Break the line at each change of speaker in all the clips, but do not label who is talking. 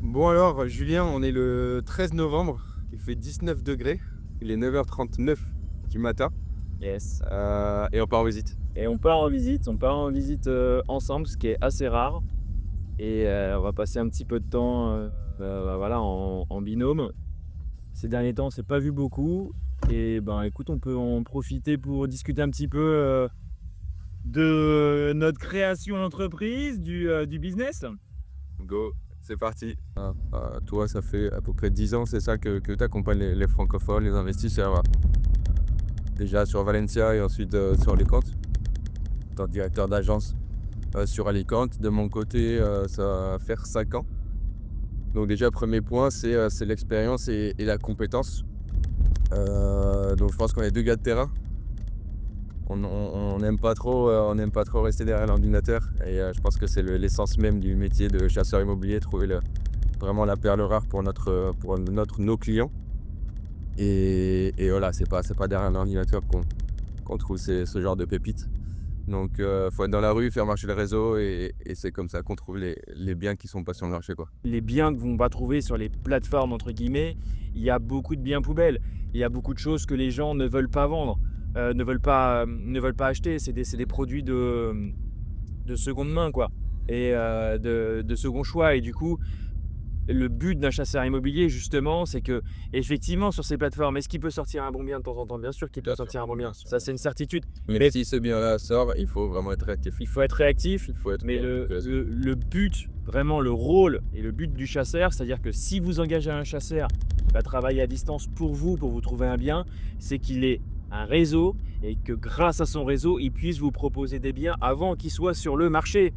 Bon alors, Julien, on est le 13 novembre, il fait 19 degrés, il est 9h39 du matin,
Yes.
et on part en visite.
Et on part en visite, ensemble, ce qui est assez rare et on va passer un petit peu de temps, voilà, en binôme. Ces derniers temps, on s'est pas vu beaucoup et ben, écoute, on peut en profiter pour discuter un petit peu, de notre création d'entreprise, du business.
Go, c'est parti. Toi, ça fait à peu près 10 ans, c'est ça, que tu accompagnes les francophones, les investisseurs, déjà sur Valencia et ensuite sur Alicante, en tant que directeur d'agence sur Alicante. De mon côté, ça va faire 5 ans. Donc déjà, premier point, c'est l'expérience et la compétence. Donc je pense qu'on est deux gars de terrain. On n'aime pas trop, rester derrière l'ordinateur et je pense que c'est l'essence même du métier de chasseur immobilier, trouver vraiment la perle rare pour nos clients et voilà, c'est pas derrière l'ordinateur qu'on trouve ce genre de pépites. Donc faut être dans la rue, faire marcher le réseau et c'est comme ça qu'on trouve les biens qui sont pas sur le marché, quoi.
Les biens qu'on va trouver sur les «plateformes» entre guillemets, il y a beaucoup de biens poubelles. Il y a beaucoup de choses que les gens ne veulent pas vendre, ne veulent pas acheter. C'est des produits de seconde main quoi et de second choix et du coup, le but d'un chasseur immobilier justement, c'est que effectivement sur ces plateformes, est-ce qu'il peut sortir un bon bien de temps en temps? Bien sûr qu'il peut
Bien sûr,
sortir un bon bien,
bien sûr,
ça
bien
c'est une
sûr.
certitude.
Mais
Mais
si ce bien-là sort, il faut vraiment être réactif.
il faut être réactif,
Il faut être
mais
réactif,
le but, vraiment le rôle et le but du chasseur, c'est-à-dire que si vous engagez un chasseur qui va travailler à distance pour vous trouver un bien, c'est qu'il ait un réseau et que grâce à son réseau, il puisse vous proposer des biens avant qu'ils soient sur le marché.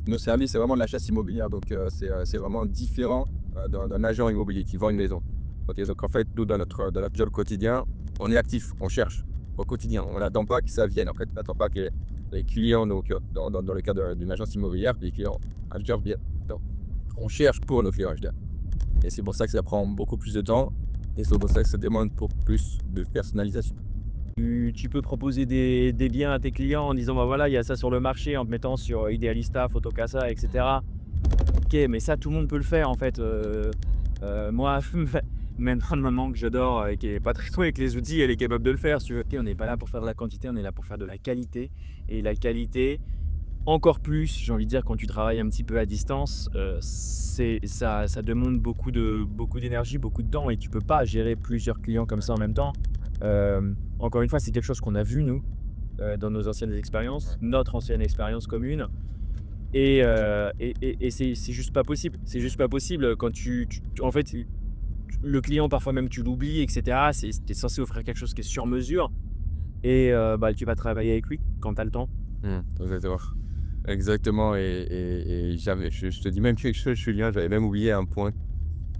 Nos services, c'est vraiment de la chasse immobilière, donc c'est vraiment différent d'un agent immobilier qui vend une maison. Ok, donc en fait, nous, dans notre job quotidien, on est actif, on cherche au quotidien. On n'attend pas que ça vienne. En fait, on n'attend pas que les clients, donc dans le cas d'une agence immobilière, les clients acheteurs viennent. Donc, on cherche pour nos clients acheteurs. Et c'est pour ça que ça prend beaucoup plus de temps. Et c'est pour ça que ça demande pour plus de personnalisation.
Tu peux proposer des biens à tes clients en disant: «Bah, voilà, il y a ça sur le marché», en te mettant sur Idealista, Fotocasa et cetera. OK, mais ça, tout le monde peut le faire en fait, moi, maintenant maman que j'adore et qui est pas très douée avec les outils, elle est capable de le faire, si tu veux. OK, on n'est pas là pour faire de la quantité, on est là pour faire de la qualité et la qualité, encore plus, j'ai envie de dire, quand tu travailles un petit peu à distance, c'est ça demande beaucoup d'énergie, beaucoup de temps et tu peux pas gérer plusieurs clients comme ça en même temps. Encore une fois, c'est quelque chose qu'on a vu nous, dans nos anciennes expériences, notre ancienne expérience commune. Et c'est juste pas possible. C'est juste pas possible, quand en fait, le client parfois même tu l'oublies et cetera. Tu es censé offrir quelque chose qui est sur mesure et bah, tu vas travailler avec lui quand tu as le temps.
Exactement. Exactement. Je te dis même quelque chose, Julien, j'avais même oublié un point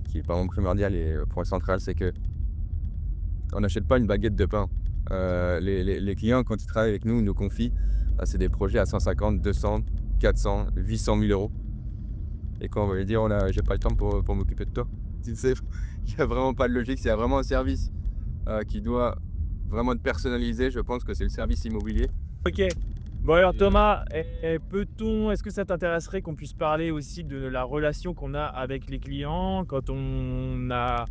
qui est vraiment primordial et point central, c'est que on n'achète pas une baguette de pain. Les clients, quand ils travaillent avec nous, ils nous confient, c'est des projets à 150, 200, 400, 800 000 euros. Et quand on va lui dire, j'ai pas le temps pour m'occuper de toi, tu sais, il n'y a vraiment pas de logique. S'il y a vraiment un service qui doit vraiment être personnalisé, je pense que c'est le service immobilier.
OK. Bon alors
Et,
Thomas, est-ce que ça t'intéresserait qu'on puisse parler aussi de la relation qu'on a avec les clients quand on a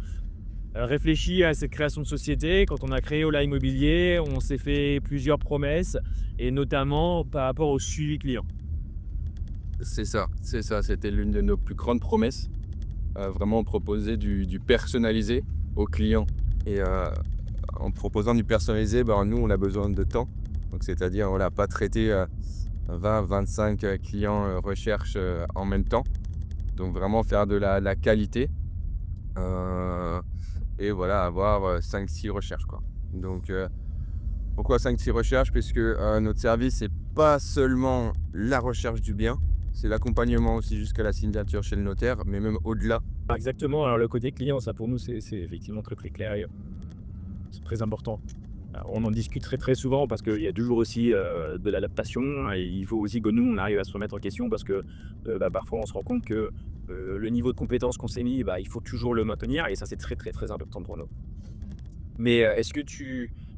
réfléchi à cette création de société, quand on a créé Ola Immobilier, on s'est fait plusieurs promesses et notamment par rapport au suivi client.
c'est ça, c'était l'une de nos plus grandes promesses. Vraiment proposer du personnalisé aux clients. Et en proposant du personnalisé, ben, nous, on a besoin de temps. Donc, c'est-à-dire, on n'a pas traité 20-25 clients recherche en même temps. Donc, vraiment faire de la qualité euh, et voilà, avoir 5-6 recherches, quoi. Donc, pourquoi 5-6 recherches? Puisque notre service, c'est pas seulement la recherche du bien, c'est l'accompagnement aussi jusqu'à la signature chez le notaire, mais même au-delà.
Exactement, alors le côté client, ça pour nous, c'est effectivement très, très clair et c'est très important. On en discute très, très souvent parce qu'il y a toujours aussi, de l'adaptation et il faut aussi que nous, on arrive à se remettre en question parce que, bah, parfois on se rend compte que, le niveau de compétence qu'on s'est mis, bah, il faut toujours le maintenir et ça, c'est très, très, très important pour nous. Mais, est-ce que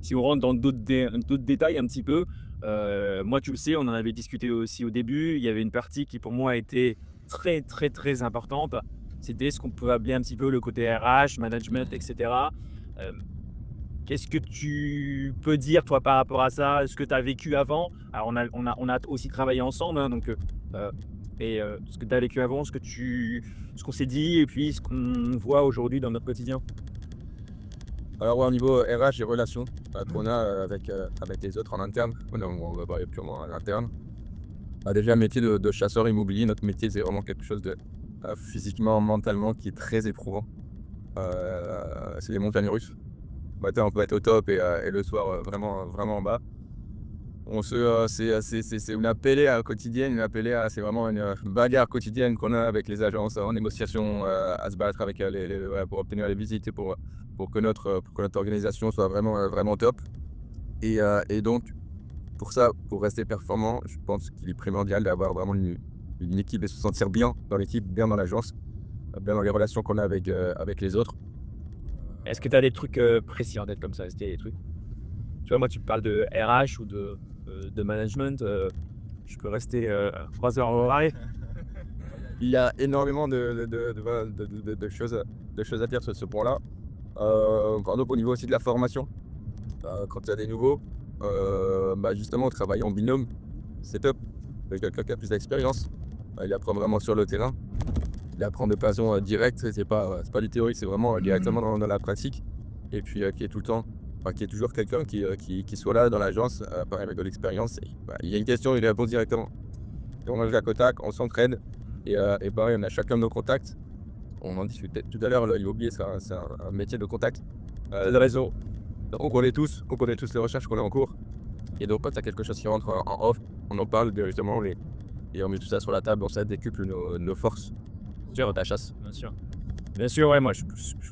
si on rentre dans d'autres détails un petit peu, moi, tu le sais, on en avait discuté aussi au début, il y avait une partie qui pour moi était très, très, très importante, c'était ce qu'on peut appeler un petit peu le côté RH, management, et cetera. Hem, Qu'est-ce que tu peux dire toi par rapport à ça? Ce que tu as vécu avant? Alors on a aussi travaillé ensemble, hein, donc ce que tu as vécu avant, ce qu'on s'est dit et puis ce qu'on voit aujourd'hui dans notre quotidien.
Alors ouais, au niveau RH et relations, qu'on a, avec les autres en interne, on va parler purement en interne. Bah, déjà le métier de chasseur immobilier, notre métier, c'est vraiment quelque chose de, physiquement, mentalement qui est très éprouvant. C'est les montagnes russes. Le matin, on peut être au top et le soir, vraiment, vraiment en bas. C'est une appelée quotidienne, c'est vraiment une bagarre quotidienne qu'on a avec les agences en négociation, à se battre avec, les ouais, pour obtenir les visites et pour que notre organisation soit vraiment, vraiment top et donc pour ça, pour rester performant, je pense qu'il est primordial d'avoir vraiment une équipe et se sentir bien dans l'équipe, bien dans l'agence, bien dans les relations qu'on a avec les autres.
Est-ce que tu as des trucs, précis en tête comme ça? Est-ce qu'il y a des trucs tu vois, moi, tu me parles de RH ou de management, je peux rester, 3 heures en parler.
Il y a énormément voilà, de choses à dire sur ce point-là. Par exemple, au niveau aussi de la formation, quand il y a des nouveaux, bah, justement, travailler en binôme, c'est top. Avec quelqu'un qui a plus d'expérience, il apprend vraiment sur le terrain. Il apprend de façon, directe, c'est pas du théorique, c'est vraiment, directement dans la pratique et puis, qui est tout le temps qui est toujours quelqu'un qui soit là dans l'agence, pareil avec de l'expérience et bah, il y a une question, il répond directement. Et on mange à Kotak, on s'entraide et pareil, on a chacun nos contacts. On en discutait tout à l'heure, l'immobilier, c'est un métier de contact, de réseau. Donc on connaît tous les recherches qu'on a en cours et donc quand il y a quelque chose qui rentre en off, on en parle directement et on met tout ça sur la table, on décuple nos forces sur ta chasse.
Bien sûr. Bien sûr, ouais, moi, je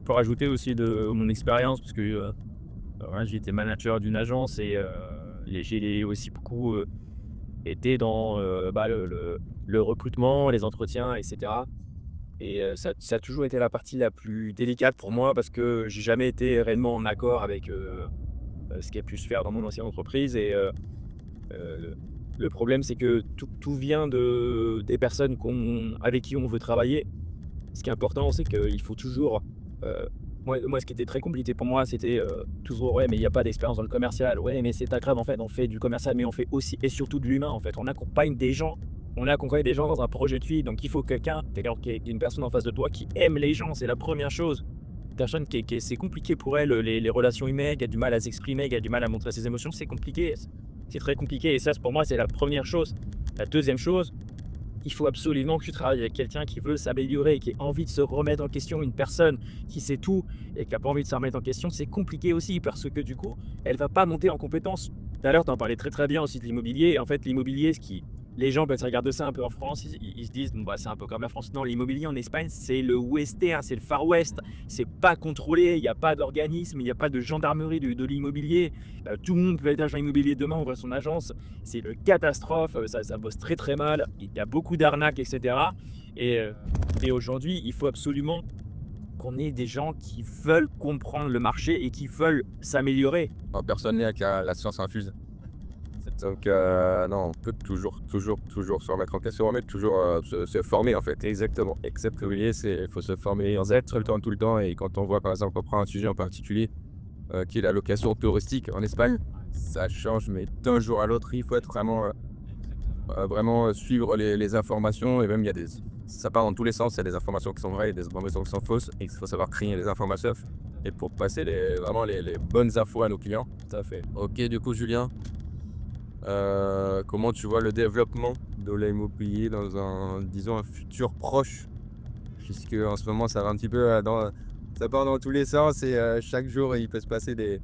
peux rajouter aussi de mon expérience parce que, ouais, j'ai été manager d'une agence et j'ai aussi beaucoup, été dans, le recrutement, les entretiens et cetera et ça a toujours été la partie la plus délicate pour moi parce que j'ai jamais été réellement en accord avec, ce qui a pu se faire dans mon ancienne entreprise Heu, le problème, c'est que tout vient des personnes avec qui on veut travailler. Ce qui est important, c'est qu'il faut toujours, heu, moi, ce qui était très compliqué pour moi, c'était, toujours: «Ouais, mais il y a pas d'expérience dans le commercial. Ouais, mais c'est pas grave, en fait, on fait du commercial, mais on fait aussi et surtout de l'humain, en fait. On accompagne des gens dans un projet de vie, donc il faut quelqu'un qui est une personne en face de toi qui aime les gens, c'est la première chose. Personne qui est c'est compliqué pour elle, les relations humaines, qui a du mal à s'exprimer, qui a du mal à montrer ses émotions, c'est compliqué, c'est très compliqué et ça, pour moi, c'est la première chose. La deuxième chose, il faut absolument que tu travailles avec quelqu'un qui veut s'améliorer, qui a envie de se remettre en question. Une personne qui sait tout et qui a pas envie de se remettre en question, c'est compliqué aussi parce que du coup, elle va pas monter en compétences. Tout à l'heure, tu en parlais très, très bien aussi de l'immobilier. En fait, l'immobilier, les gens, quand ils regardent ça un peu en France, ils se disent: «Bon, bah, c'est un peu comme la France». Non, l'immobilier en Espagne, c'est le western, c'est le Far West. C'est pas contrôlé, il y a pas d'organisme, il y a pas de gendarmerie de l'immobilier. Tout le monde peut être agent immobilier demain, ouvrir son agence. C'est le catastrophe, ça bosse très, très mal. Il y a beaucoup d'arnaques et cetera et heu et aujourd'hui, il faut absolument qu'on ait des gens qui veulent comprendre le marché et qui veulent s'améliorer.
Personne n'est avec la science infuse. Donc non, on peut toujours se remettre en question, toujours, se former en fait. Exactement. Except l'immobilier, il faut se former en Z tout le temps et quand on voit par exemple, on prend un sujet en particulier, qui est la location touristique en Espagne, ça change mais d'un jour à l'autre. Il faut être vraiment, suivre les informations et même il y a des ça part dans tous les sens. Il y a des informations qui sont vraies et des informations qui sont fausses et il faut savoir trier les informations et pour passer vraiment les bonnes infos à nos clients. Tout à fait. OK, du coup Julien, comment tu vois le développement de l'immobilier dans disons un futur proche? Puisque en ce moment ça va un petit peu, ça part dans tous les sens et chaque jour il peut se passer des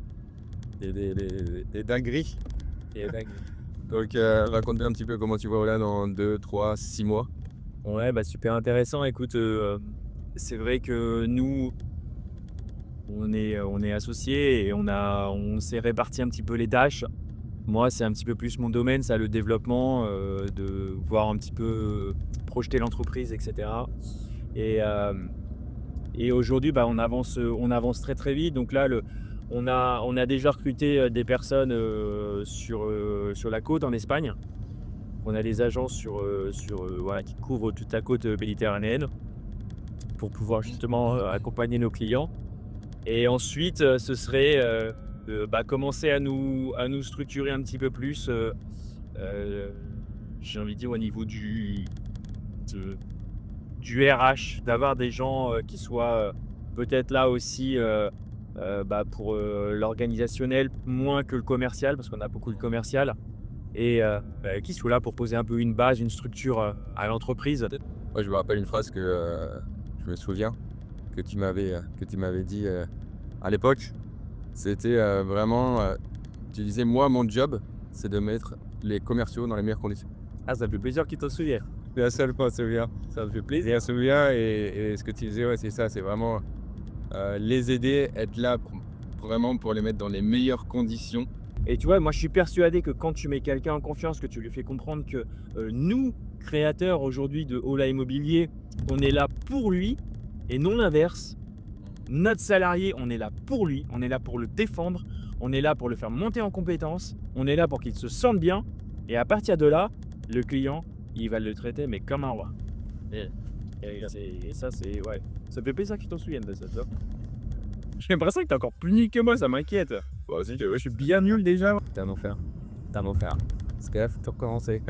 dingueries. Des dingueries. Donc raconte-moi un petit peu comment tu vois, voilà, dans 2, 3, 6 mois?
Ouais, bah, super intéressant. Écoute, c'est vrai que nous, on est associés et on s'est réparti un petit peu les tâches. Moi, c'est un petit peu plus mon domaine, ça, le développement, de voir un petit peu, projeter l'entreprise et cetera et hem et aujourd'hui, bah, on avance très, très vite. Donc là, on a déjà recruté, des personnes, sur la côte en Espagne. On a des agences voilà, qui couvrent toute la côte, méditerranéenne pour pouvoir justement accompagner nos clients. Et ensuite, ce serait commencer à nous structurer un petit peu plus, j'ai envie de dire au niveau de- du RH, d'avoir des gens qui soient peut-être là aussi pour l'organisationnel, moins que le commercial, parce qu'on a beaucoup de commercial, et qui soient là pour poser un peu une base, une structure à l'entreprise.
Moi, je me rappelle une phrase que je me souviens que tu m'avais dit à l'époque. C'était vraiment, tu disais: «Moi, mon job, c'est de mettre les commerciaux dans les meilleures conditions».
Ah, ça me fait plaisir qu'ils t'en souviennent.
C'est la seule fois, souviens.
Ça me fait
Je
plaisir.
m'en souviens et ce que tu disais, ouais, c'est ça, c'est vraiment, les aider, être là pour vraiment pour les mettre dans les meilleures conditions.
Et tu vois, moi, je suis persuadé que quand tu mets quelqu'un en confiance, que tu lui fais comprendre que nous, créateurs aujourd'hui de Ola Immobilier, on est là pour lui et non l'inverse. Notre salarié, on est là pour lui, on est là pour le défendre, on est là pour le faire monter en compétences, on est là pour qu'il se sente bien. Et à partir de là, le client, il va le traiter mais comme un roi. Et, et ça, c'est ouais. Ça me fait plaisir qu'ils t'en souviennent de ça, tu vois. J'ai l'impression que t'es encore plus nul que moi, ça m'inquiète.
Bah, aussi,
Je suis bien nul déjà. T'es un enfer. T'es un enfer.
Parce que là, faut tout recommencer.